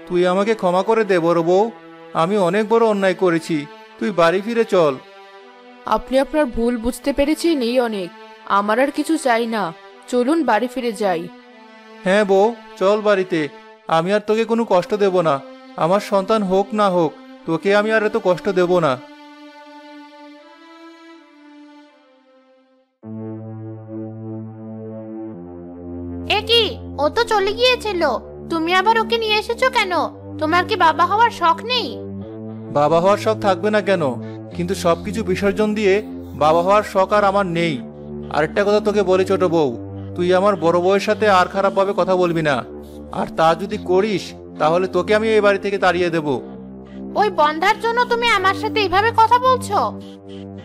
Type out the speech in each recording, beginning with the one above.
তুই আমাকে ক্ষমা করে দে বড় বউ। আমি অনেক বড় অন্যায় করেছি, তুই বাড়ি ফিরে চল। আপনি আপনার ভুল বুঝতে পেরেছেন, এই অনেক। আমার আর কিছু চাই না, চলুন বাড়ি ফিরে যাই। হ্যাঁ বউ, চল বাড়িতে। আমি আর তোকে কোনো কষ্ট দেব না। আমার সন্তান হোক না হোক, তোকে আমি আর এত কষ্ট দেব না। এ কি, ও তো চলে গিয়েছিল, তুমি আবার ওকে নিয়ে এসেছো কেন? তোমার কি বাবা হওয়ার শখ নেই? বাবা হওয়ার শখ থাকবে না কেন, কিন্তু সবকিছু বিসর্জন দিয়ে বাবা হওয়ার শখ আর আমার নেই। আরেকটা কথা তোকে বলি ছোট বউ, তুই আমার বড় বউয়ের সাথে আর খারাপভাবে কথা বলবি না। আর তা যদি করিস তাহলে তোকে আমি এই বাড়ি থেকে তাড়িয়ে দেব। ওই বন্ধার জন্য তুমি আমার সাথে এইভাবে কথা বলছো?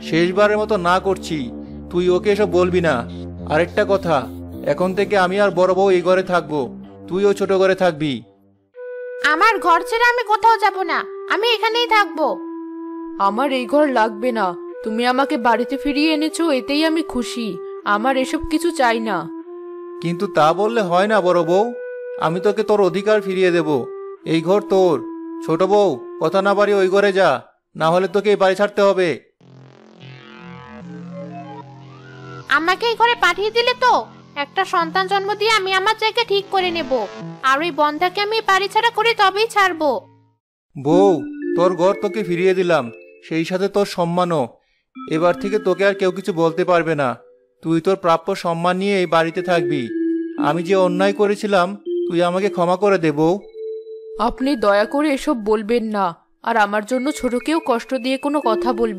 শেষবারের মতো না করছি, তুই ওকে এসব বলবি না। আরেকটা কথা, এখন থেকে আমি আর বড় বউ এই ঘরে থাকবো, তুইও ছোট ঘরে থাকবি। আমার ঘর ছেড়ে আমি কোথাও যাব না, আমি এখানেই থাকবো। আমার এই ঘর লাগবে না, তুমি আমাকে বাড়িতে ফিরিয়ে এনেছো, এতেই আমি খুশি। আমার এসব কিছু চাই না। কিন্তু তা বললে হয় না বড় বউ, আমি তোকে তোর অধিকার ফিরিয়ে দেব। এই ঘর তোর। ছোট বউ, কথা না বাড়িয়ে ওই ঘরে যা, না হলে তোকে এই বাড়ি ছাড়তে হবে। আমাকে এই ঘরে পাঠিয়ে দিলে তো একটা সন্তান জন্ম দিয়ে আমি আমার জায়গা ঠিক করে নেব, আর ওই বন্ধাকে আমি বাড়ি ছাড়া করে তবেই ছাড়বো। বউ, তোর ঘর তোকে ফিরিয়ে দিলাম, সেই সাথে তোর সম্মানও। এবার থেকে তোকে আর কেউ কিছু বলতে পারবে না। তুই তোর প্রাপ্য সম্মান নিয়ে এই বাড়িতে থাকবি। আমি যে অন্যায় করেছিলাম, তুই আমাকে ক্ষমা করে দে বউ। আপনি দয়া করে এসব বলবেন না, আর আমার জন্য ছোটকেও কষ্ট দিয়ে কোনো কথা বলবেন